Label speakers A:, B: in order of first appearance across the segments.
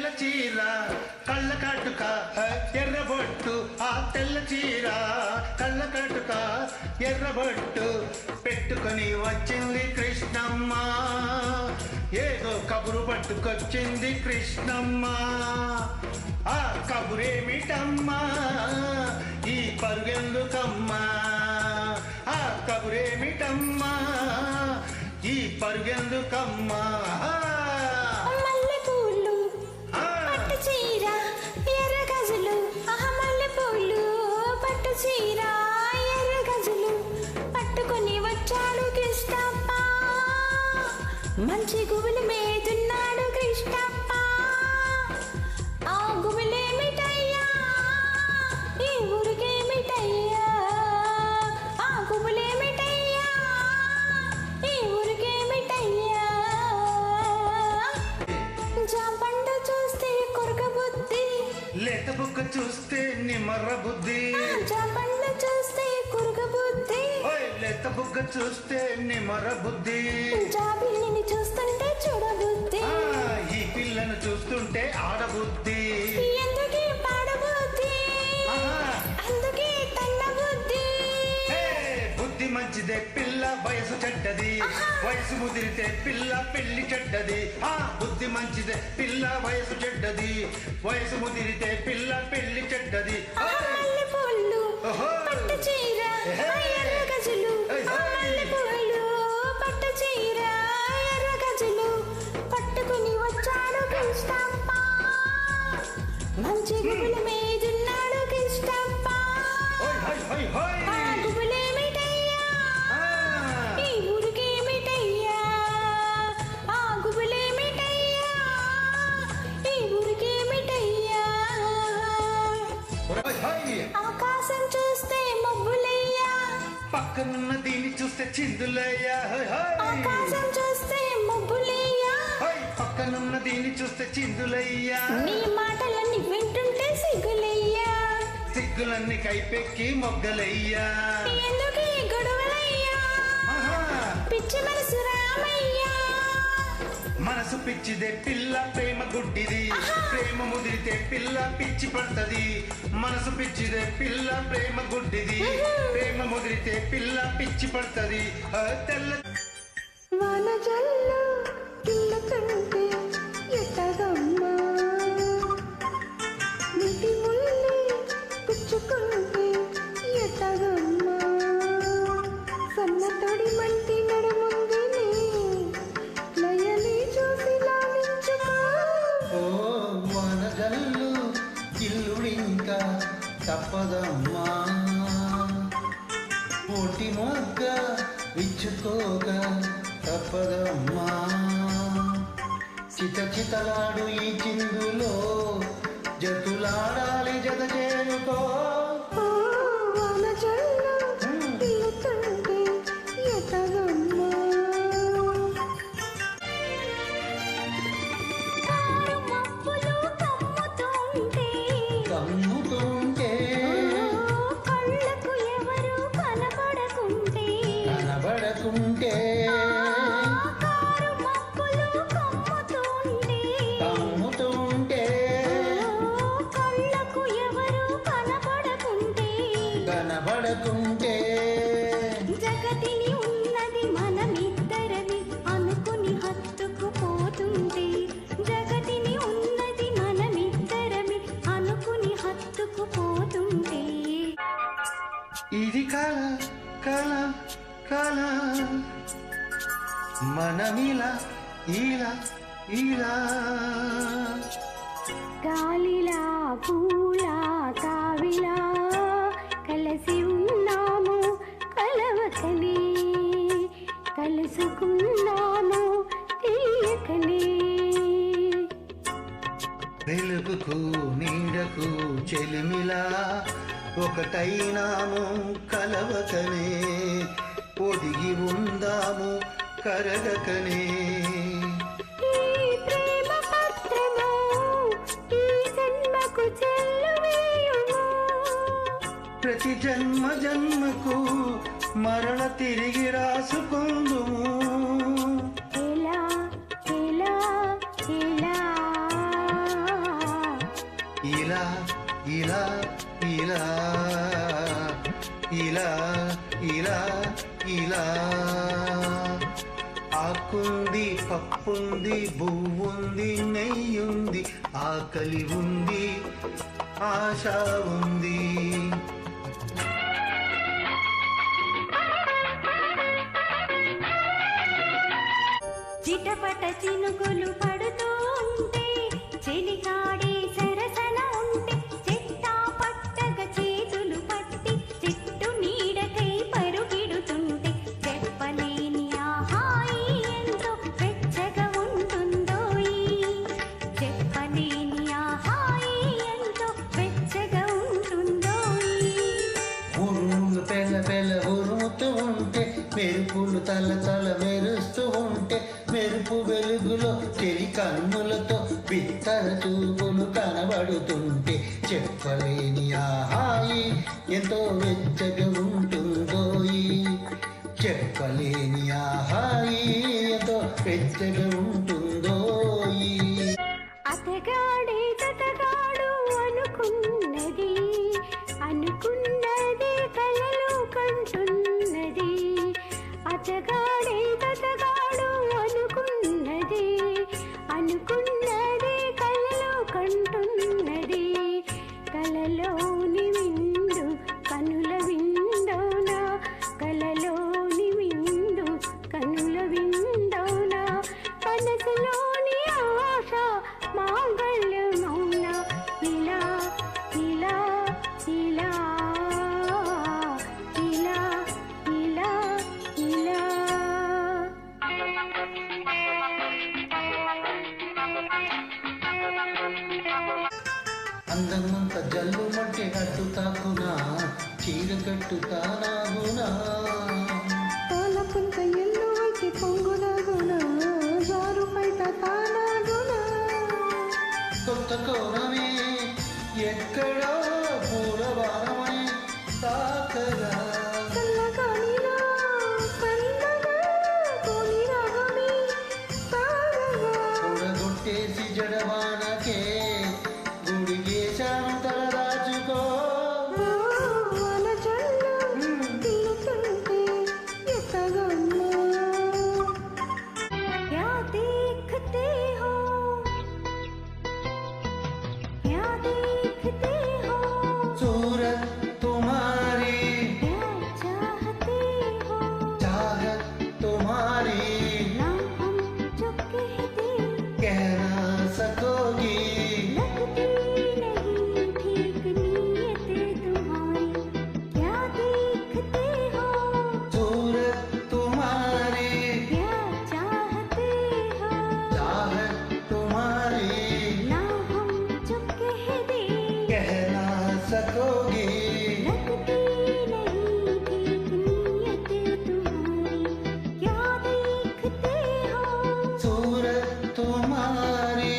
A: తెల్ల చీర కళ్ళ కాటుక ఎర్రబొట్టు ఆ తెల్ల చీర కళ్ళ కాటుక ఎర్రబొట్టు పెట్టుకొని వచ్చింది కృష్ణమ్మ ఏదో కబురు పట్టుకొచ్చింది కృష్ణమ్మ ఆ కబురేమిటమ్మా ఈ పరుగెందుకమ్మా ఆ కబురేమిటమ్మా ఈ పరుగెందుకమ్మా
B: మల్లెపూలు పట్టు చీర ఎర్ర గజులు మల్లెపూలు పట్టు చీర ఎర్ర గజులు పట్టుకొని వచ్చాడు కృష్ణప్ప మంచి గుబులు మేదున్నాడు కృష్ణప్ప ఆ గుబులేమిటయ్యా ఈ ఊరికేమిటయ్యా ఆ గుబులేమిటయ్యా ఈ ఊరికేమిటయ్యా జాంపండు చూస్తే కొరక బుద్ధి
A: లేత బుక్క చూస్తే నిమర్ర బుద్ధి
B: జాంపండు చూస్తే కొరక బుద్ధి
A: లేత బుక్క చూస్తే నిమర్ర బుద్ధి
B: జాబిల్లిని చూస్తుంటే చూడబుద్ధి
A: ఈ పిల్లను చూస్తుంటే ఆడబుద్ధి
B: ఎందుకే పాడబుద్ధి అందుకే తన్న బుద్ధి
A: బుద్ధి మంచిదే పిల్ల వయసు చెడ్డది వయసు ముదిరితే పిల్ల పెళ్లి చెడ్డది బుద్ధి మంచిదే పిల్ల వయసు చెడ్డది వయసు ముదిరితే పిల్ల పెళ్లి చెడ్డది
B: మల్లెపూలు పట్టు చీర ఎర్ర గజులు మల్లెపూలు పట్టు చీర ఎర్ర గజులు పట్టుకుని వచ్చాడు కృష్ణప్ప మంచి గుబుల మీదున్నాడు కృష్ణప్ప ఆ గుబులేమిటయ్యా ఈ ఊరికేమిటయ్యా ఆ గుబులేమిటయ్యా ఈ ఊరికేమిటయ్యా ఆకాశం చూస్తే మబ్బులయ్యా
A: పక్కనున్న దీన్ని చూస్తే చిందులయ్యా
B: ఆకాశం చూస్తే మబ్బులయ్యా
A: పక్కనున్న దీన్ని చూస్తే చిందులయ్యా
B: నీ మాటలన్నీ వింటుంటే సిగ్గులయ్యా
A: సిగ్గులన్నీ కైపెక్కి మొగ్గలయ్యా
B: ఎందుకు ఈ గొడవలయ్యా పిచ్చి మనసు రామయ్యా
A: మనసు పిచ్చిదే పిల్ల ప్రేమ గుడ్డిది ప్రేమ ముదిరితే పిల్ల పిచ్చి పడుతుంది మనసు పిచ్చిదే పిల్ల ప్రేమ గుడ్డిది ప్రేమ ముదిరితే పిల్ల పిచ్చి పడుతుంది తెల్ల
B: వాన జల్లు కిల్లకంటే ఎట్టగమ్మా నీటి ముల్లి పుచ్చుకుంటే ఎట్టగమ్మా సన్న తొడి మంటి నడుముందిని లయలి చూసి లాలించుకో
A: ఓ వాన జల్లు ఇల్లుడింకా తప్పదమ్మా కోటి మొగ్గ విచ్చుకోక తప్పదమ్మా చితలాడు ఈ చిందులో జతులాడాలి జత చేరుకో
B: వాన జల్లు కిల్లకంటే ఎట్టగమ్మా
A: కమ్ముతుంటే
B: కళ్ళకు ఎవరు కనబడకుంటే
A: కనబడకుంటే
B: కారు మబ్బులు కమ్ముతుంటే కళ్ళకు ఎవరు
A: కనబడకుంటే
B: జగతిని ఉన్నది మనమిద్దరని అనుకుని హత్తుకుపోతుంటే జగతిని ఉన్నది మనమిద్దరమి అనుకుని హత్తుకుపోతుంటే
A: ఇది కల కల కల మనమిలా ఇలా ఇలా
B: గాలిలా పూలా కావిలా కలసి ఉన్నాము కలవకనే కలుసుకున్నాము తీయకనే
A: వెలుగుకు నీడకు చెలిమిలా ఒకటైనాము కలవకనే ఒదిగి ఉందాము కరగకనే
B: ఈ ప్రేమ పత్రము ఈ జన్మకు చెల్లువేయుము
A: ప్రతి జన్మ జన్మకు మరణ తిరిగి రాసుకుందుము
B: ఎలా ఎలా ఎలా
A: ఇలా ఇలా ఇలా ఇలా ఇలా ఇలా ఆకుంది పప్పుంది బువ్వుంది నెయ్యుంది ఆకలి ఉంది ఆశ ఉంది
B: చిటపట చినుకులు పడుతూ ఉంటే చెలికాడే సరసన ఉంటే చెట్టా పట్టగ చేతులు పట్టి చెట్టు నీడకై పరుగిడుతుంటే చెప్పలేని ఆహాయి ఎంతో వెచ్చగా ఉంటుందోయి చెప్పలేని ఆహాయి ఎంతో వెచ్చగా ఉంటుందోయి
A: ఉరుములు పెళ్ళ పెళ్ళ ఉరుముతూ ఉంటే మెరుపులు తల తల మెరుస్తూ ఉంటే మెరుపు వెలుగులో తెలి కన్నులతో బిత్తర చూపులు కనబడుతుంటే చెప్పలేని ఆహాయి ఎంతో వెచ్చగా ఉంటుందోయి చెప్పలేని ఆహాయి ఎంతో వెచ్చగా ఉంటుందోయి
B: అతగాడే తతగాడు అనుకున్నది అనుకున్నది కలలు కంటున్నది అతగాడే తతగాడు అనుకున్నది అనుకున్నది కలలు కంటున్నది కలలోని విందు కనుల విందోనా కలలోని విందు కనుల విందోనా మనసులోని ఆశ మాంగళ్యమౌన ఇలా ఇలా ఇలా ఇలా ఇలా ఇలా
A: అందమంత జల్లు మట్టి కట్టు తాకునా చీర కట్టు తానాగునా
B: తోలపుంత ఎల్లు వచ్చి పొంగులాగునా జారు బయట తానాగునా
A: కొత్త కోరమే ఎక్కడో పూలవానమై తాకగా
B: చల్లగాలిలో చల్లగా కోని రాగమే సాగగా
A: కూడగొట్టేసి జడవానకే గుడిగేశాను తల దాచుకో
B: వాన జల్లు తీరుతుంటే ఎత్తగన్నా क्या देखते हो क्या देखते हो
A: सूरत तुम्हारी
B: क्या चाहते हो
A: चाहत तुम्हारी
B: ना हम जो कहते
A: कह ना सकोगी
B: लगती नहीं ठीक नीयत तुम्हारी क्या देखते हो
A: सूरत तुम्हारी
B: क्या चाहते हो
A: चाहत तुम्हारी
B: ना हम जो कहते
A: कह ना सकोगी
B: लगती नहीं ठीक नीयत तुम्हारी क्या देखते हो
A: सूरत तुम्हारी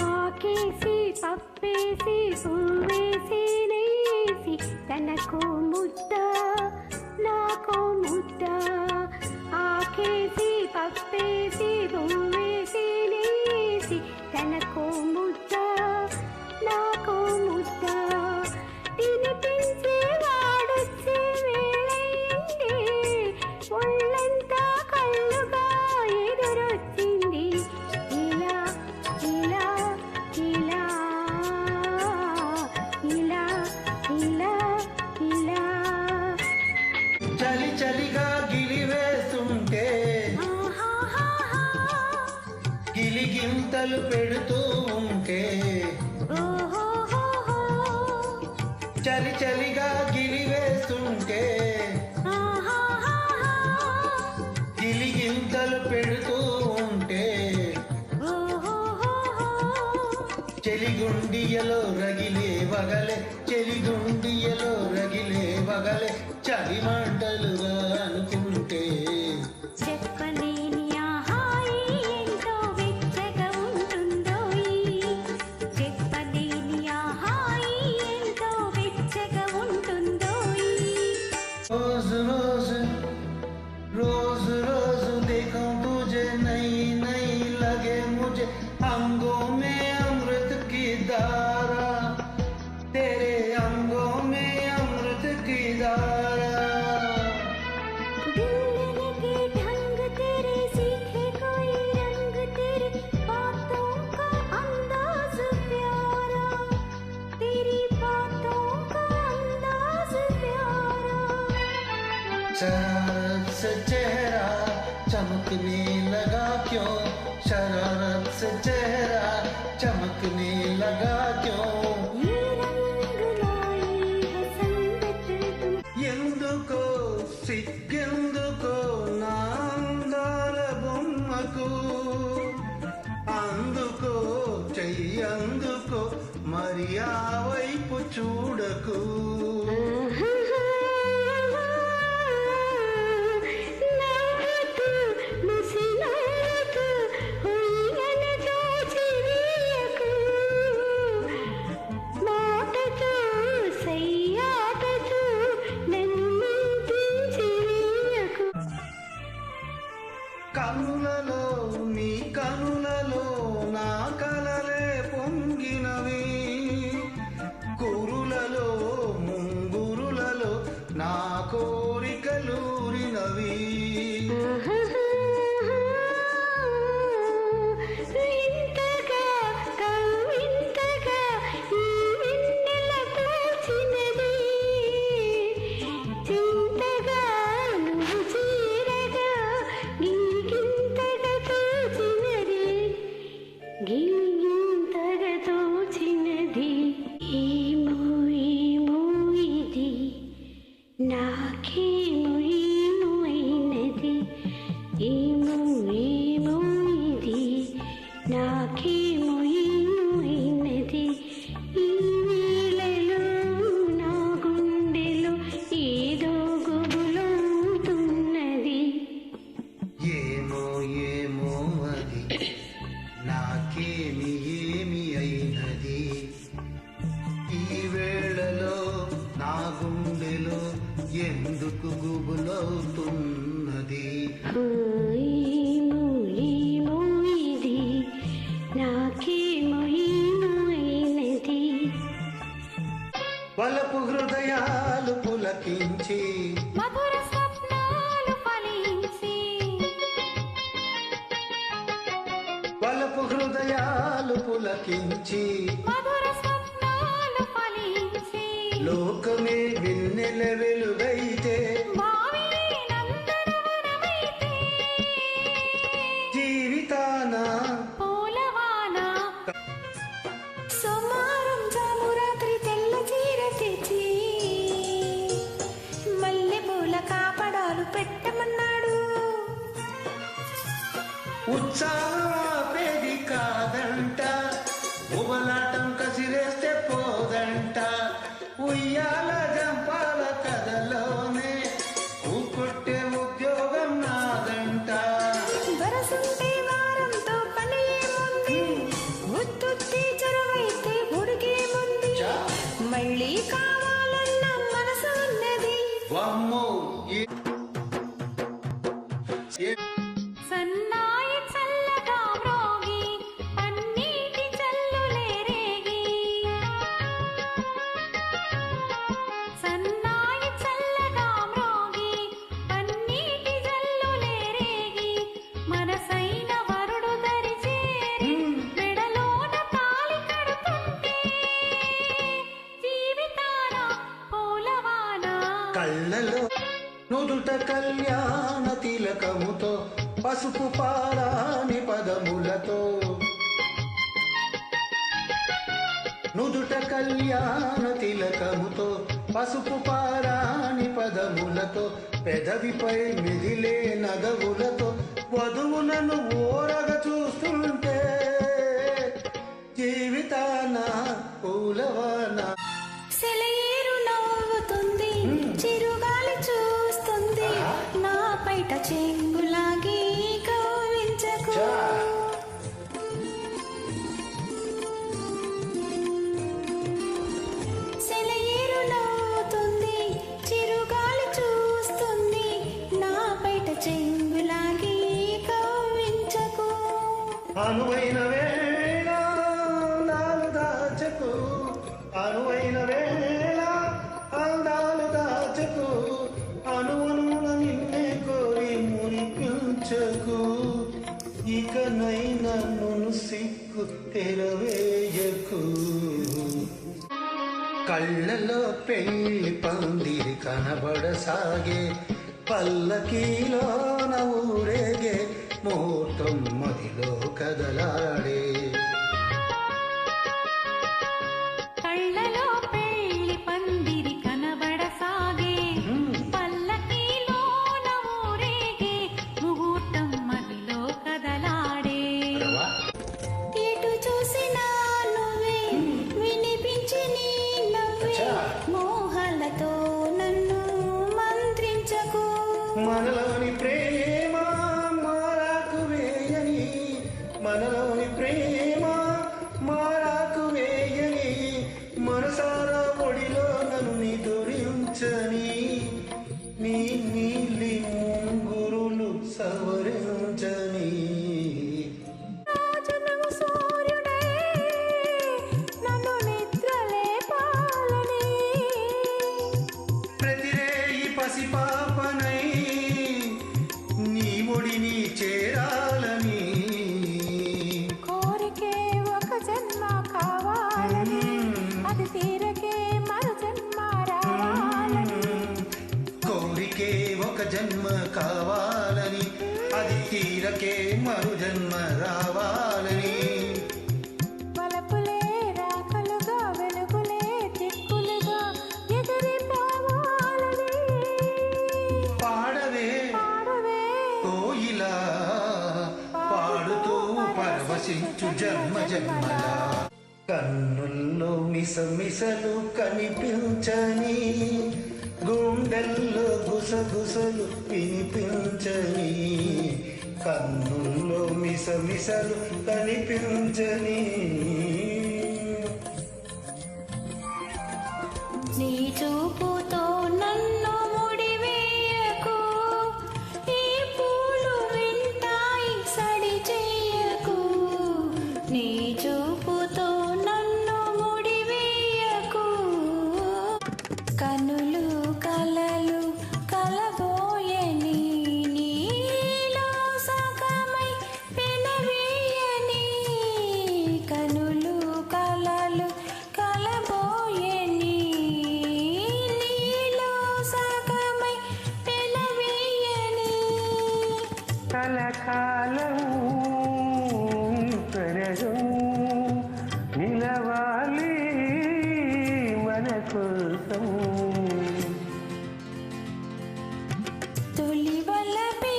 B: ఆకేసి పప్పేసి పువ్వేసి నెయ్యేసి తనకు ముద్ద నాకు ముద్ద ఆకేసి పప్పేసి పువ్వేసి నెయ్యేసి తనకు ముద్ద నాకు ముద్ద తినిపించే వాడొచ్చే వేళయింది ఒళ్ళంతా కళ్ళుగా ఎదురొచ్చింది ఇలా ఇలా ఇలా ఇలా ఇలా ఇలా
A: చలి చలిగా గిలివేస్తుంటే
B: ఆహాహాహా.
A: గిలిగింతలు పెడుతూ ఉంటే
B: ఓహోహోహో.
A: చలి చలిగా గిలివేస్తుంటే
B: ఆహాహాహా.
A: గిలిగింతలు పెడుతూ ఉంటే
B: ఓహోహోహో.
A: చెలిగుండియలో రగిలే వగలే చెలిగుండియలో రగిలే వగలే చలి మంటలుగా అనుకుంటే
B: చెప్పలేని ఆహాయి ఎంతో వెచ్చగా ఉంటుందోయి చెప్పలేని ఆహాయి ఎంతో వెచ్చగా ఉంటుందోయి
A: రోజు రోజు రోజు రోజు దేఖ शरारत से चेहरा चमकने लगा क्यों, शरारत से चेहरा चमकने लगा क्यों,
B: ये रंग लाई है संगत तुम
A: ఎందుకో సిగ్గెందుకో నా అందాల బొమ్మకు, అందుకో చెయ్యందుకో మరి ఆ వైపు చూడకు.
B: నవ్వుతూ ముసినవ్వుతూ హుయ్యన దోచివేయకు, మాటతో సయ్యాటతో నన్ను ముందించివేయకు.
A: కనులలో నీ కనులలో నా కలలే పొంగినవి, కురులలో ముంగురులలో నా కోరికలూరినవి.
B: వింతగా కవ్వింతగా ఈ వెన్నెల తోచినది, చింతగా నువ్వు చీరగా గిలిగింతగా తోచినది, గిలిగింతగా తోచినది. ఏమో ఏమో ఇది నాకేమో ఏమో అయినది, ఏమో ఏమో ఇది నాకేమో ఏమో అయినది. ఈ వేళలో నా గుండెలో ఏదో గుబులవుతున్నది.
A: ఏమో ఏమో అది నాకేమి ఏమి అయినది, ఈ వేళలో నా గుండెలో ఎందుకు గుబులవుతున్నది.
B: ఏమో ఏమో ఇది నాకేమో ఏమో అయినది.
A: వలపు హృదయాలు పులకించి
B: మధుర స్వప్నాలు ఫలించి,
A: వలపు హృదయాలు పులకించి
B: మధుర స్వప్నాలు ఫలించి,
A: లోకమే వెన్నెల వెలుగైతే
B: భావి నందనవనమైతే,
A: జీవితాన
B: పూలవాన సోమవారం జామురాత్రి తెల్ల చీర తెచ్చి మల్లె పూల కాపడాలు పెట్టమన్నాడు.
A: ఉత్సాహం ఆపేది కాదంట, ఉబలాటం కసిరేస్తే పోదంట, ఉయ్యాల జంపాల కథలోనే ఊకొట్టే ఉద్యోగం నాదంట.
B: వరసుంటే వారంతో పని ఏముంది, ఉత్తుత్తి చొరవైతే ఉడికేముంది, మళ్ళీ కావాలన్న మనసు ఉన్నది.
A: వామ్మో
B: సన్నాయి చల్లగా మ్రోగి పన్నీటి చల్లులే రేగి, సన్నాయి చల్లగా మ్రోగి పన్నీటి చల్లులే రేగి, మనసైన వరుడు దరి చేరి మెడలోన తాళి కడుతుంటే, జీవితాన పూలవాన
A: కళ్ళలో నుదుట కళ్యాణ తిలకముతో పసుపు పారాని పదములతో, నుదుట కళ్యాణ తిలకముతో పసుపు పారాని పదములతో, పెదవిపై మిదిలే నగవులతో వధువునను ఓరగ చూస్తుంటే, జీవితాన పూలవాన.
B: సెలయేరు నవ్వుతుంది, చిరుగాలి చూస్తుంది, నా పైట చెంగులాగి కవ్వించకు. సెలయేరు నవ్వుతుంది, చిరుగాలి చూస్తుంది, నా పైట చెంగులాగి కవ్వించకు.
A: అనువైన వేళ అందాలు దాచకు, అనువైన వేళ అందాలు దాచకు, అనువునుల నిన్నే కోరి మురిపించకు, ఇకనైనా నన్ను సిగ్గు తెరవేయకు. కళ్ళలో పెళ్లి పందిరి కనబడసాగే, పల్లకీలోన ఊరేగే ముహూర్తం మదిలో కదలాడే
B: కళ్ళలో పెళ్లి పందిరి కనబడసాగే పల్లకీలోన ఊరేగే ముహూర్తం మదిలో కదలాడే ఎటు చూసినా నువ్వే వినిపించి నీ నవ్వే మోహాలతో నన్ను మంత్రించకు
A: మనలోని ప్రేమ మారాకు వేయని మనలోని ప్రేమ మారాకు వేయని మనసారా ఒడిలో నన్ను నీ దురించని నీ నీలి ముంగురులు సవరించని
B: రాజనువు సూర్యుడే నన్ను నిద్రలేపాలని
A: ప్రతిరేయి పసిపాపనై నీ ఒడిని చేరాలని
B: కోరికే ఒక జన్మ కావాలని అది తీరకే మరు జన్మ రావాలని
A: కోరికే ఒక జన్మ కావాలని అది తీరకే మరు జన్మ రావాలని
B: వలపులే రాకలుగా వెలుగులే దిక్కులుగా ఎగిరిపోవాలని
A: పాడవే
B: పాడవే
A: కోయిలా పాడుతూ పరవశించు జన్మ జన్మలా కన్నుల్లో మిసమిసలు కనిపించని గుండెల్లో గుసగుసలు వినిపించని కన్నుల్లో మిసమిసలు కనిపించని
B: నీ చూపుతో నన్ను ముడివేయకు ఈ పూలు వింటాయి సడి చెయ్యకు నీ చూపుతో నన్ను ముడివేయకు కనులు కలలు కలబోయని నీలో సగమై పెనవేయని కనులు కలలు కలబోయని నీలో సగమై పెనవేయని
C: కలకాలం పెరగం నిలవాలి మన కోసం
B: తొలి వలపే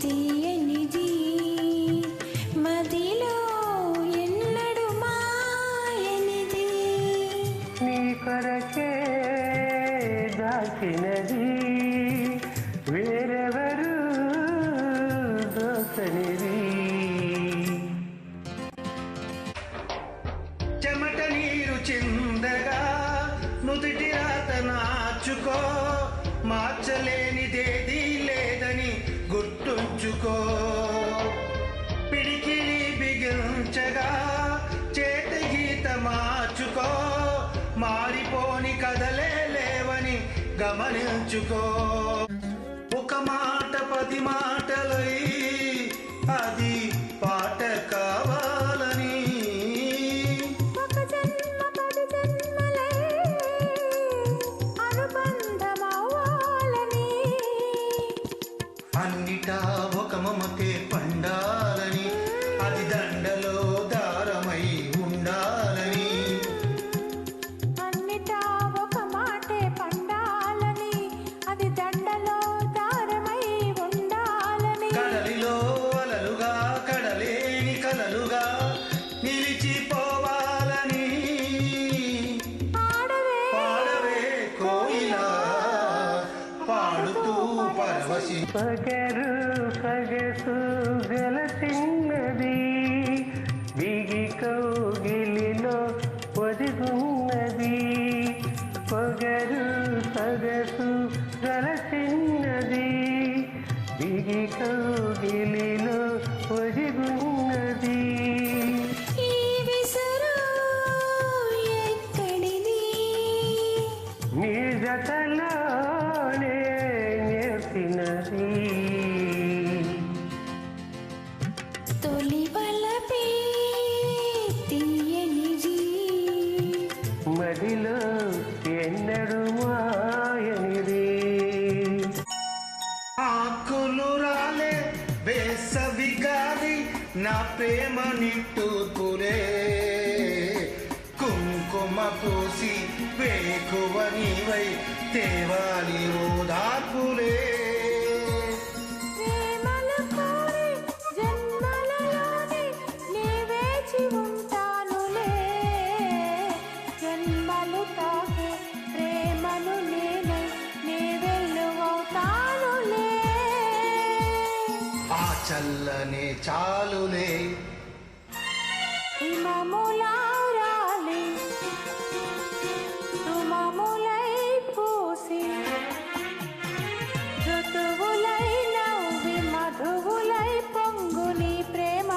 B: తీయనిది మదిలో ఎన్నడు మాయనిది
C: నీ కొరకే దాచినది వేరెవరు దోసనిది
A: చెమట నీరు చిందగా నుదుటి రాత నాచుకో మార్చలేనిదేదీ లేదని గుర్తుంచుకో పిడికిలి బిగించగా చేతి గీత మార్చుకో మారిపోని కదలే లేవని గమనించుకో ఒక మాట 10 మాటలై అది పాట కావాలని
B: ఒక జన్మ 10 జన్మలే అనుబంధమవ్వాలని
A: అన్నిటా ఒక మమతే పండాలని అది దండలో దారమై ఉండాలని
B: అన్నిటా ఒక మాటే పండాలని అది దండలో దారమై ఉండాలని
A: కడలిలో అలలుగా కడలేని కలలుగా నిలిచిపోవాలని
B: పాడవే
A: పాడవే కోయిలా పాడుతూ పరవశి
C: పగరు పగసు గలసిన్నది బిగి కౌగిలిలో ఒదిగున్నది పగరు పగసు గలసిన్నది బిగి కౌగిలిలో ఒదిగున్నది
B: ఈ విసురు ఎక్కడిది
C: నీ జతలోనే నేర్పినది
B: తొలి వలపే తీయనిది
C: మదిలో ఎన్నడు మాయనిది
A: నా ప్రేమ నిట్టూర్పులే కుంకుమ పూసి వేకువ నీవై తేవాలి ఓదార్పులే
B: ప్రేమలు కోరి జన్మలలోనే నే వేచి ఉంటానులే జన్మలు తాకే ప్రేమను నేనై నే వెల్లువవుతానులే
A: ఆ చల్లనే చాలులే
B: హిమములారాలి సుమములై పూసి ఋతువులై నవ్వి మధువులై పొంగు నీ ప్రేమ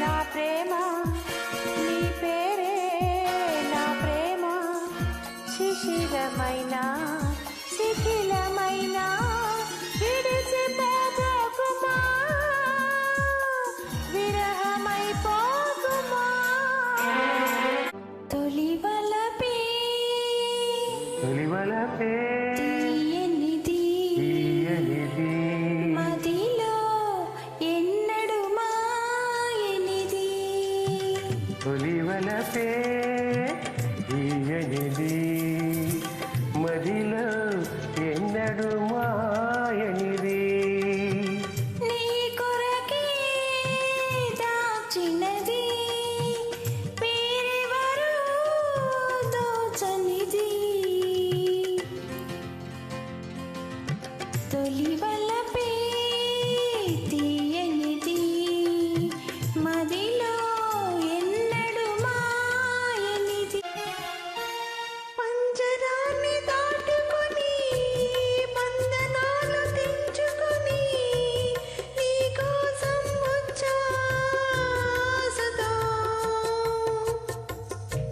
B: నా ప్రేమ నీ పేరే నా ప్రేమ శిశిరమైన శిథిలమైన విడిచిపోకుమా విరహమై పోకుమా తొలివలపే
C: తొలివలపే
B: తీయనిది
C: తీయనిది
B: మదిలో ఎన్నడు మాయనిది
C: తొలివలపే తీయనిది మదిలో ఎన్నడు మాయనిది
B: నీ కొరకే దాచినది పేరెవరు దోచనిది తొలివలపే తీయనిది మదిలో ఎన్నడు మాయనిది పంజరాన్ని దాటుకొని బంధనాలు తెంచుకొని నీ కోసం వచ్చాసతో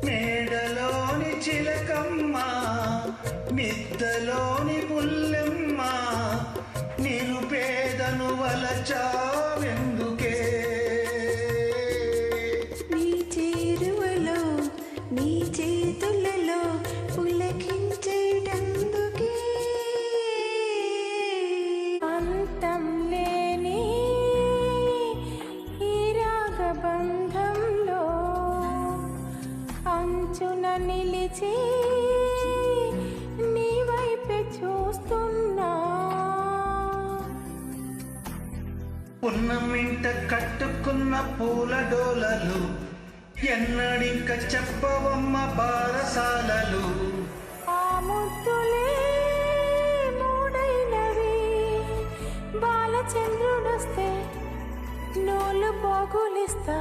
A: మేడలోని చిలకమ్మ మిద్దలోని పుల్లెమ్మ నిరుపేదను వలచావెందుకే
B: నీ చేరువలో నీ చేతులలో పులకించేటందుకే అంతం లేని ఈ రాగబంధంలో అంచున నిలిచి నీ వైపే చూస్తున్నా
A: పున్నమింట కట్టుకున్న పూల డోలలు ఎన్నడింక చెప్పవమ్మ బారసాలలు
B: ఆ ముద్దులే మూడైనవి బాలచంద్రుడొస్తే నోలు పోగులిస్తా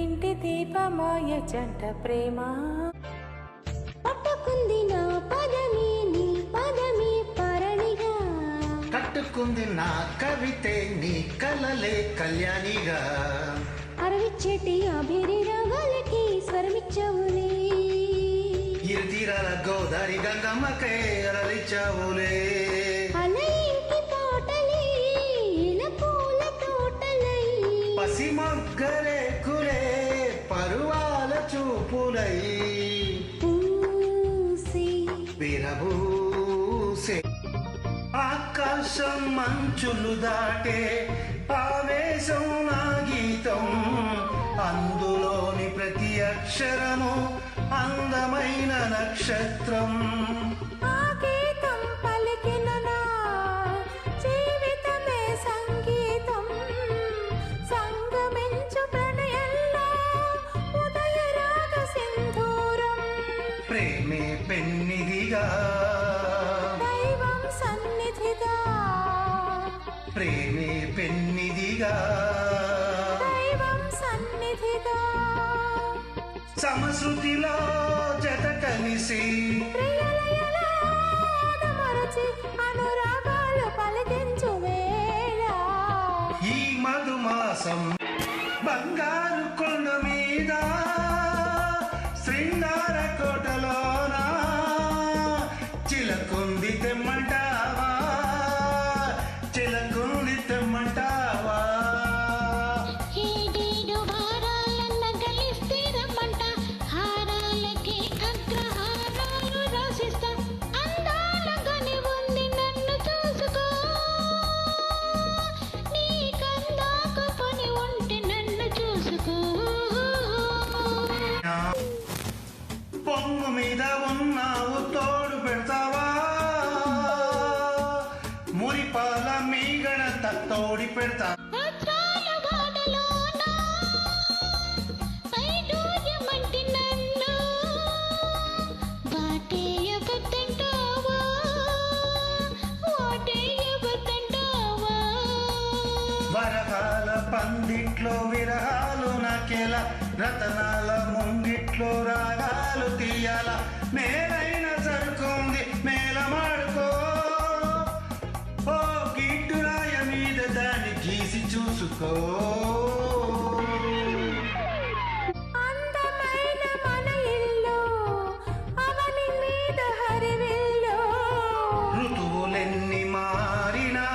B: ఇంటి దీపమాయ జంట ప్రేమ పట్టుకుంది నా పదమి నీ పదమి పరణిగా
A: కట్టుకుంది నా కవితే నీ కలలే కళ్యాణిగా
B: అరవిచ్చేటి అభిరి రాగాలకి స్వరమిచ్చవులే
A: ఇరుతీరాల గోదారి గంగమ్మకే అరలిచావులే
B: అలయింటి తోటలే ఇలా పూల తోటలై
A: పసిమొగ్గరేకులే పరువాల చూపులై
B: పూసి
A: విరబూసే ఆకాశం మంచులు దాటే ఆవేశం నా గీతం అందులోని ప్రతి అక్షరము అందమైన నక్షత్రం
B: ఆ గీతం పలికిన నా జీవితమే సంగీతం సంగమించు ప్రణయంలో ఉదయ రాగ సింధూరం
A: ప్రేమే పెన్నిదిగా
B: దైవం సన్నిధిగా
A: ప్రేమే పెన్నిదిగా
B: దైవం సన్నిధిగా
A: సమశృతిలో జత కలిసి
B: ప్రియలయలో మరచి అనురాగాలు పలికించు వేళ
A: ఈ మధుమాసం బంగారు కొండ మీద శృంగార కోటలోన చిలకుంది తెమ్మంటావా చిలకుంది తెమ్మంటావా
D: ఏడేడు వారాలన్న గలిస్తే రమ్మంట హారాలకి అగ్రహారాలు రాసిస్తా అందాలగానే ఉంది నన్ను చూసుకో నీ కందాక పని ఉండ
A: మురిపాల మీగడంత తోడి పెడతా
D: అద్రాల వాడలోన వైడూర్యమంటి నన్ను వాటేయవద్దంటావా వాటేయవద్దంటావా
A: వరహాల పందిట్లో విరహాలు నాకెలా రతనాల ముంగిట్లో రాగాలు తీయాల మేలైన సరుకుంది మేలమాడుకో ఓ గిట్టురాయ మీద దాన్ని గీసి చూసుకో
B: అందమైన మన ఇల్లు అవని మీద హరివిల్లు
A: ఋతువులెన్ని మారినా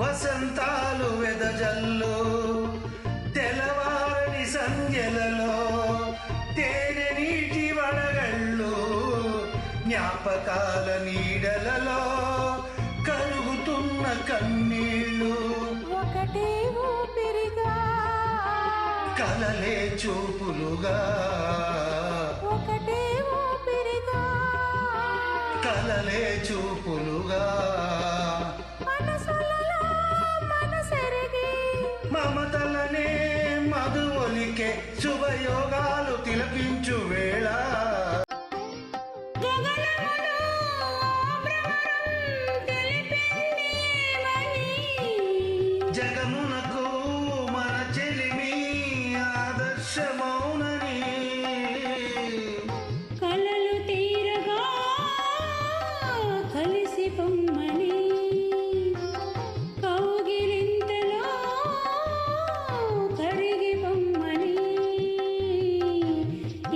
A: వసంతాలు వెదజల్లు తెల్లవారని సంధ్యలలో తేనె నీటి వడగళ్ళు జ్ఞాపకాల నీడలలో కలుగుతున్న కన్నీళ్ళు
B: ఒకటే ఊపిరిగా
A: కలలే చూపులుగా
B: ఒకటే ఊపిరిగా
A: కలలే చూపులుగా
B: మనసులలో మనసెరిగి
A: మమతలనే మధువలికే శుభయోగాలు తిలకించు వేళ
B: గగనములో భ్రమరం తెలిపింది ఏమని
A: జగమునకు మన చెలిమి ఆదర్శమౌనని
B: కలలు తీరగా కలిసి పొమ్మని కౌగిలింతలో కరిగి పొమ్మని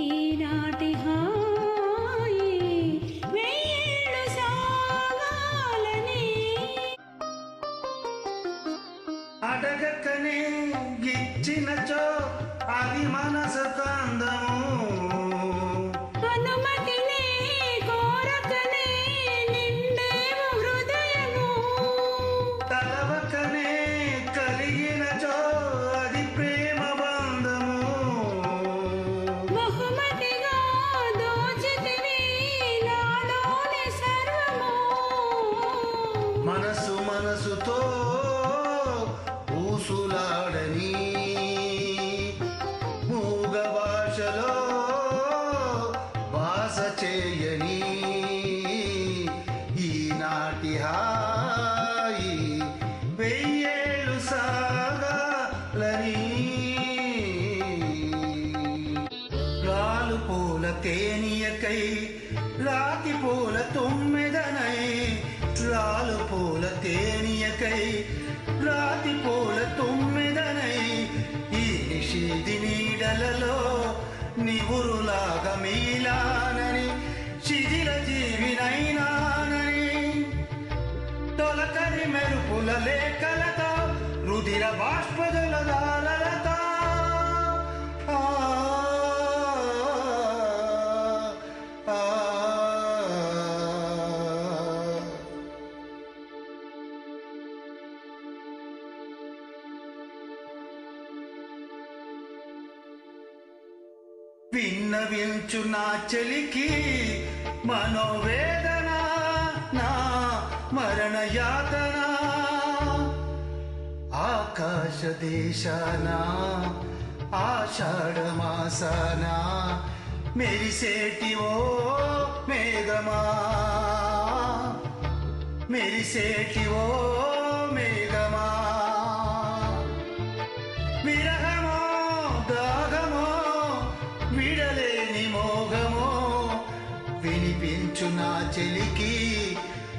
B: ఈనాటి హాయి వెయ్యేళ్ళు సాగాలని
A: అడగకనే గిచ్చినచో అది మనసు కాందము
B: అనుమతినే కోరకనే నిండేము హృదయము
A: తలవకనే కలిగినచో అది ప్రేమ బంధము
B: బహుమతిగా దోచితివి నాలోని సర్వము
A: మనసు మనసుతో ఊసులాడని మూగ భాషలో భాష చేయని ఈనాటి హాయి వెయ్యేళ్ళు సాగాలని రాలు పూల తేనియకై రాతి పూల తుమ్మెదనై రాలు పూల తేనియకై రాతి పూల తుమ్మెదనై ఈ నిషేధి నీడలలో నివురులాగా మీలానని శిథిల జీవినైనానని తొలకరి మెరుపుల లేఖలతో రుధిర బాష్పజల దాలలతో ఆ, ఆ, ఆ. విన్నవించు నా చెలికి మనోవేదన నా మరణ యాతన ఆకాశ దేశాన ఆషాఢ మాసాన మెరిసేటి ఓ మేఘమా మెరిసేటి ఓ మేఘమా విరహమో దాగమో విడలేని మోగమో వినిపించు నా చెలికి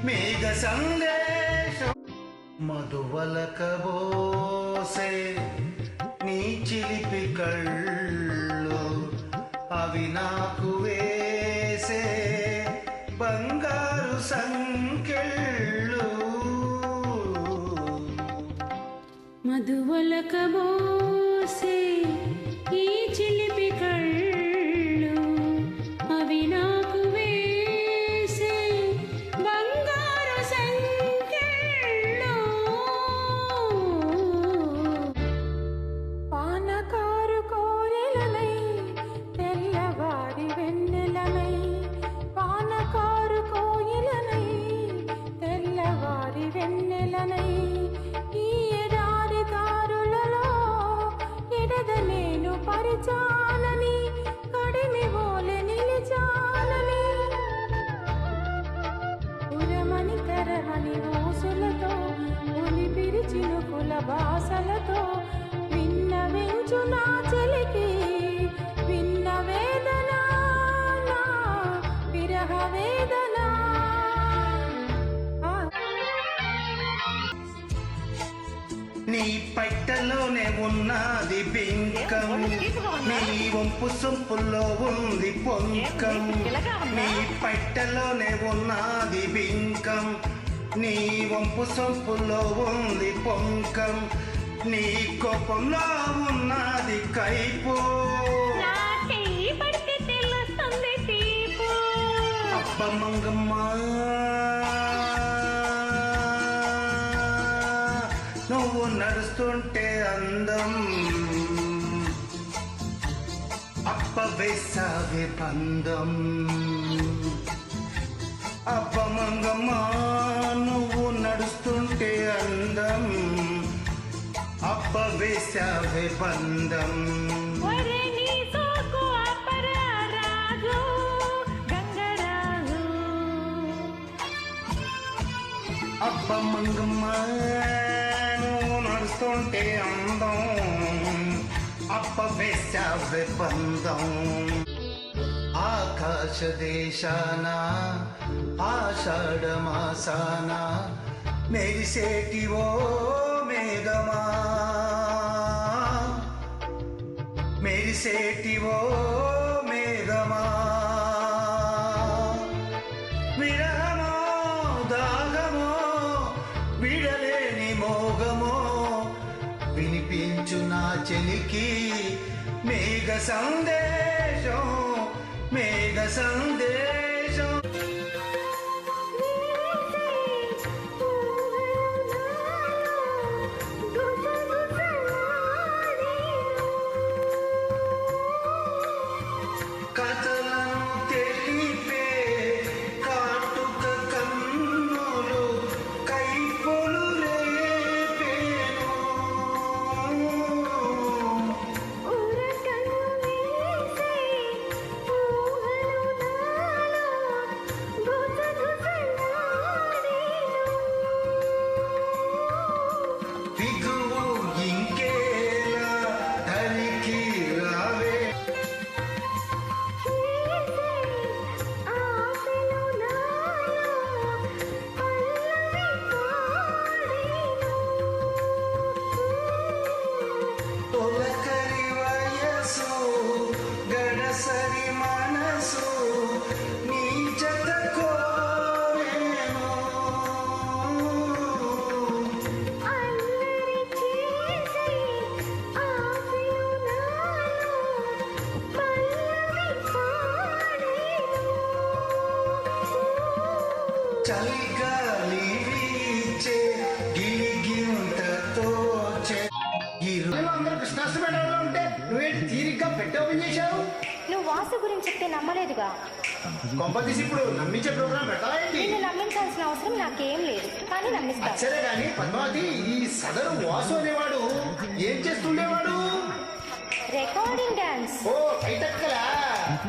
A: మేఘ సందేశం మధువలకబోసే నీ చిలిపి కళ్ళు అవి నాకు వేసే బంగారు సంకెళ్ళు
B: మధువలకబోసే ఈ చిలిపి కళ్ళు అవి నాకు వేసే బంగారు సంకెళ్ళు పానకారు కోరెలనై తెల్లవారి వెన్నెలనై పానకారు కోయిలనై తెల్లవారి వెన్నెల మరచానని కడిమి ఓలె నిలిచానని ఉరమని కరహని ఊసులతో ఉలి పిరిచినుకుల భాషలతో విన్నవించు నా చెలికి విన్న వేదన నా విరహ వేదన
A: నీ పట్టలోనే ఉన్నది బింకం నీ వంపు సొంపుల్లో ఉంది పొంకం నీ పట్టలోనే ఉన్నది బింకం నీ వంపు సొంపుల్లో ఉంది పొంకం నీ కోపంలో ఉన్నది కైపు
D: నా చెయ్యి పడితే తెలుస్తుంది తీపు
A: అప్ప మంగమ్మ నువ్వు నడుస్తుంటే అందం అప్ప వేసావే పందం అప్ప మంగమ్మ నువ్వు నడుస్తుంటే అందం అప్ప వేసావే పందం
D: ఒరే నీ సోకు అపరా రాజు గంగరాజు
A: అప్ప మంగమ్మ నువ్వు నడుస్తుంటే అందం అప్ప వేసావే పందం ఆకాశ దేశాన ఆషాఢ మాసాన మెరిసేటివో మేఘమా మెరిసేటివో మేఘమా విరహమో దాగమో విడలేని మోగమో వినిపించు నా చెలికి మేఘ సందేశం మేఘ సందేశం కథలను తెలిపే కాటుక కన్నులు కైపులు రేపేను దిగువు ఇంకేలా ధరికి రావే తొలకరి వయసు గడసరి మనసు నీ జత కోరేను చలిగాలి వీచే గిలిగింతతో ఈ అందరూ కృష్ణాష్టమిలో ఉంటే నువ్వేంటి తీరిగ్గా పెట్టి ఓపెన్ చేశావు
E: నువ్వు వాసు గురించి చెప్తే నమ్మలేదుగా.
A: కొంపతీసి ఇప్పుడు నమ్మించే ప్రోగ్రామ్ పెట్టావేంటి
E: నిన్ను నమ్మించాల్సిన అవసరం నాకేం లేదు, కానీ నమ్మిస్తాను.
A: సరే కానీ పద్మావతి ఈ సదరు వాసు అనేవాడు ఏం చేస్తుండేవాడు
E: రికార్డింగ్ డాన్స్.
A: ఓ కైటక్కలా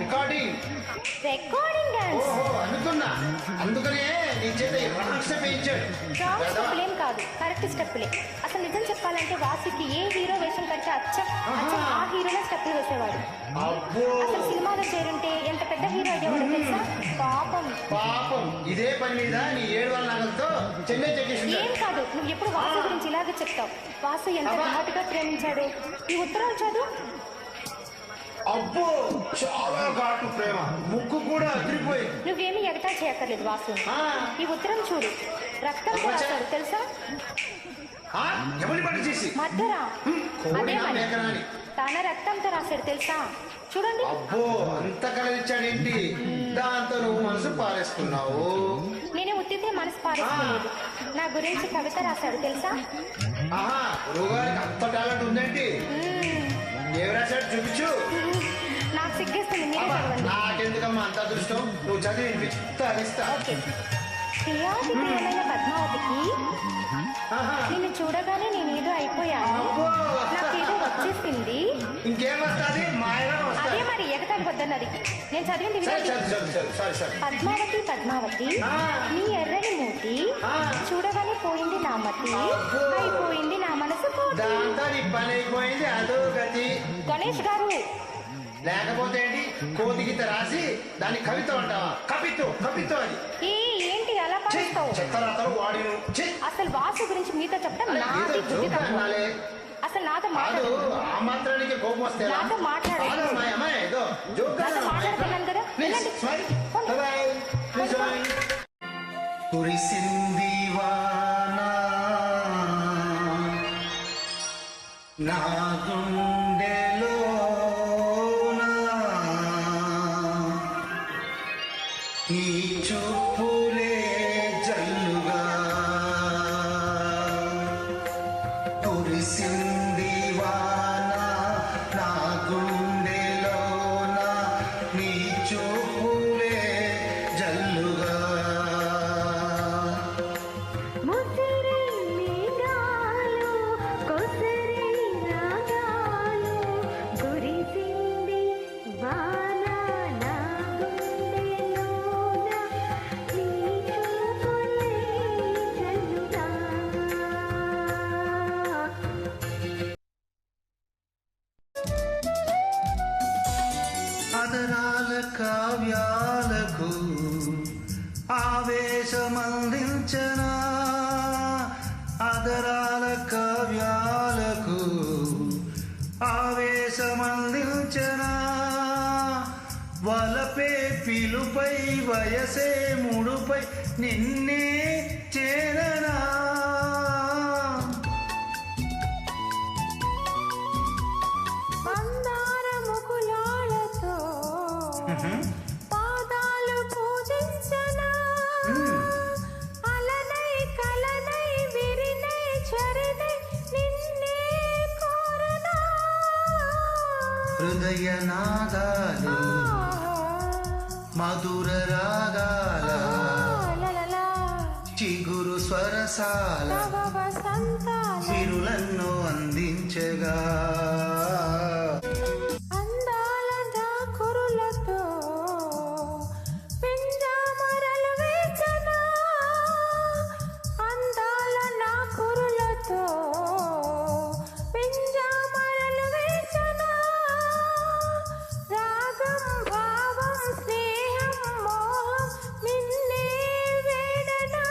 A: రికార్డింగ్
E: రికార్డింగ్ డాన్స్.
A: ఓహో అనుకున్నా అందుకనే నీ చేత రాంగ్ స్టెప్ వేయించాడు
E: రాంగ్ స్టెప్పులేం కాదు, కరెక్ట్ స్టెప్పులే. అసలు నిజం చెప్పాలంటే వాసుకి ఏ హీరో వేషం కంటే అచ్చం ఆ హీరోనే స్టెప్పులు వేసేవాడు.
A: అబ్బో
E: అసలు సినిమాలో చేరుంటే ఎంత పెద్ద హీరో అయ్యేవాడు తెలుసా. పాపం
A: పాపం ఇదే పని మీద నీ 7 నగలతో చెన్నై చెక్కేసింది
E: ఏం కాదు, నువ్వు ఎప్పుడు వాసు గురించి ఇలాగే చెప్తావు. వాసు ఎంత ఘాటుగా ప్రేమించాడు. ఈ ఉత్తరాలు చదువు.
A: అబ్బో చాలా ఘాటు ప్రేమ ముక్కు కూడా అదిరిపోయింది
E: నువ్వేమీ ఎగతా చేయక్కర్లేదు వాసు.
A: ఆ.
E: ఈ ఉత్తరం చూడు, రక్తంతో రాశాడు తెలుసా.
A: ఆ, ఎవరి పని చేసి
E: మధ్యరా
A: కోడి
E: అదే
A: నా
E: పని.
A: మేకనాని.
E: తన రక్తంతో రాశాడు తెలుసా. చూడండి.
A: అబ్బో అంత కలిగించాడేంటి దాంతో నువ్వు మనసు పారేసుకున్నావు
E: నేనే ఉత్తితే మనసు పారేసుకోలేదు. నా గురించి కవిత రాశాడు తెలుసా.
A: ఆహా గురువుగారికి అంత టాలెంట్ ఉందేంటి ఏం రాశాడు చూపించు
E: నాకు సిగ్గేస్తుంది, మీరే చదవండి.
A: నాకెందుకమ్మా అంత అదృష్టం నువ్వు చదివి వినిపిస్తా
E: ఓకే. ప్రియాతి ప్రియమైన పద్మావతికి
A: ఆహా.
E: నిన్ను చూడగానే నేనేదో అయిపోయాను.
A: అబ్బో.
E: నాకేదో వచ్చేసింది.
A: ఇంకేం వస్తుంది? మాయగా
E: అదే
A: వస్తుంది.
E: మరి ఎగతాళి వద్దన్నది. నేను చదివింది వినండి.
A: సరే.
E: పద్మావతి పద్మావతి నీ ఎర్రని మూతి చూడగానే పోయింది నా మతి, అయిపోయింది నా మనసు కోటి.
A: దాంతో నీ పని అయిపోయింది, అదో గతి.
E: గణేష్ గారు,
A: లేకపోతే ఏంటి, కోతి గీత రాసి దాన్ని కవిత అంటావా? కవిత్వం అది.
E: ఏంటి అలా పాటిస్తావు?
A: చెత్తరాతలు వాడిను.
E: అసలు వాసు గురించి మీతో చెప్పడం నాది బుద్ధి తక్కువ. అసలు నాతో
A: కాదు,
E: మాట్లాడు.
A: ఆ మాత్రానికి కోపం వస్తే ఎలా?
E: నాతో మాట్లాడు.
A: కాదు, మా అమ్మాయి ఏదో జోక్
E: నాతో
A: కదా.
E: మాట్లాడుతున్నాను కదా.
A: Please,
E: వెళ్ళండి.
A: smile.
E: పోండి.
A: Bye-bye. Please join. కురిసింది వాన నా గుండెలోన, నీ చూపులే జల్లుగా కురిసింది వాన నా గుండెలోన, నీ చూపులే జల్లుగా.
D: ముసిరి మేఘాలు కొసరి రాగాలు కురిసింది వాన నా గుండెలోన నీ చూపులే జల్లుగా.
A: అదరాల కావ్యాలకు ఆవేశమందించనా, అదరాల కావ్యాలకు ఆవేశమందించనా, వలపే పిలుపై వయసే ముడుపై నిన్నే చేరనా.
D: మందార ముకులాలతో పాదాలు పూజించనా, అలనై కలనై విరినై చరినై నిన్నే కోరనా.
A: హృదయ నాదాలు మధుర రాగాల
D: లలలా
A: చిగురు స్వరసాల
D: నవ వసంతాల
A: సిరులన్నో అందించగా.
D: అందాల దాకురులతో పింజామరలు వేచనా, అందాల నా కురులతో పింజామరలు వేచనా, రాగం భావం స్నేహం మోహం నిన్నే వేడనా.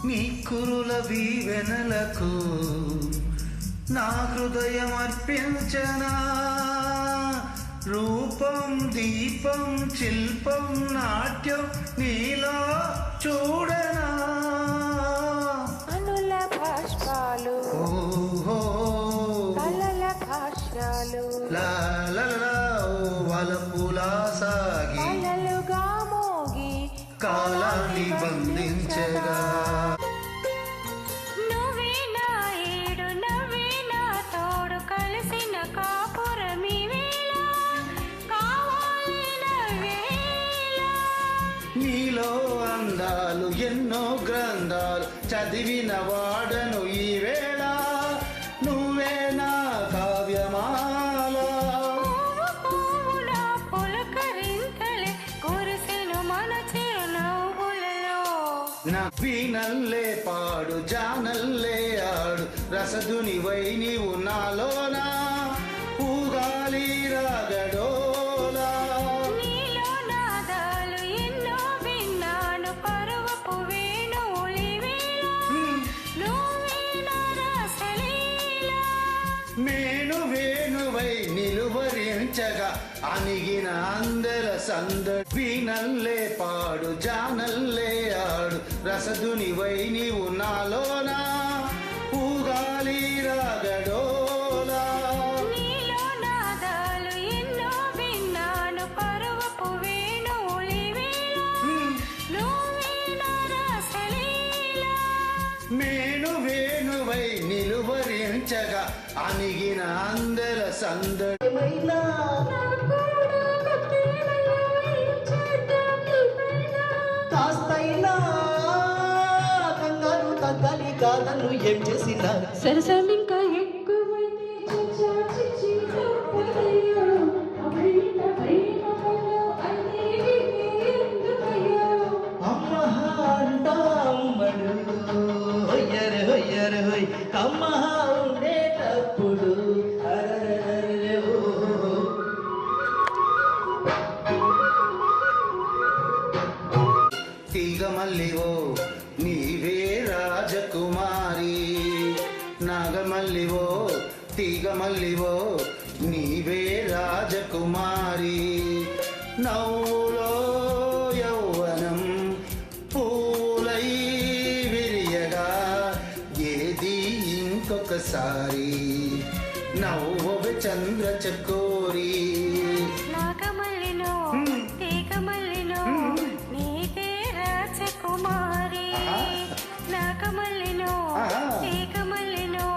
A: నీ కురుల వీవెనలకు నా హృదయం అర్పించనా, రూపం దీపం శిల్పం నాట్యం నీలో చూడనా.
D: అనుల భాష్పాలు
A: ఓహో
D: కలల భాష్యాలు
A: లా లా లా, ఓ వలపులా సాగి
D: కలలుగా మోగి
A: కాలాన్ని బంధించగా.
D: నువ్వే నా ఏడు నవ్వే నా తోడు కలిసిన కాపురమి వేళ కావాలి నవ్వేళ.
A: నీలో అందాలు ఎన్నో గ్రంథాలు చదివిన వాడను ఈ వేళ, నువ్వే నా కావ్యమాల.
D: పువ్వు పువ్వుల పులకరింతలే కురిసెను మన చిరునవ్వులలో.
A: నవ్వినల్లే పాడు జానల్లే ఆడు రసదునివై నీవు నాలోనా, ఊగాలి రాగడోలా.
D: నీలో నాదాలు ఎన్నో విన్నాను పరువపు వేణువులి వేళ నువ్వే నా రసలీల.
A: మేను వేణువై నిలువరించగా అణిగిన అందర సందడి నల్లే పాడు జానల్లే ఆడు రసదునివై నీవు నాలోనా, ఊగాలి రాగడోలా.
D: నీలో నాదాలు ఎన్నో విన్నాను పరువపు వేణువులి వేళ నువ్వే నా రసలీల.
A: మేను వేణువై నిలువరించగా అణిగిన అందర సందడి.
D: నా కూడా కప్పేమయ్యా ఇచ్చేద్దాం నీ పైన.
F: కాస్తైనా కంగారు తగ్గాలి కాదను ఏం చేసినా
D: సరసం ఇంకా ఎక్కువైతే చచ్చా చిచ్చి తప్పదయ్యో అమృత ప్రేమలో అనేవి ఎందుకయ్యో
F: అమ్మ అంటామడు హొయ్యరు హొయ్యరు హొయ్ కమ్మ ఉండేటప్పుడు అరరరరే ఓ.
A: తీగ మల్లివో నీవే రాజకుమారి నాగమల్లివో తీగ మల్లివో నీవే రాజకుమారి నవ్వులో యౌవనం పూలై విరియగా ఏది ఇంకొకసారి నవ్వు చంద్ర చకోరి
D: నాగమల్లినో తీగమల్లినో నీతే రాజకుమారి నాగమల్లినో తీగమల్లినో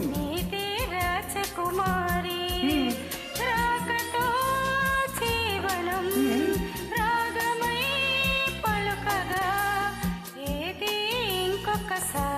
D: నీతే రాజకుమారి రాకతో జీవనం రాగమై పలుకగా ఏది ఇంకొకసారి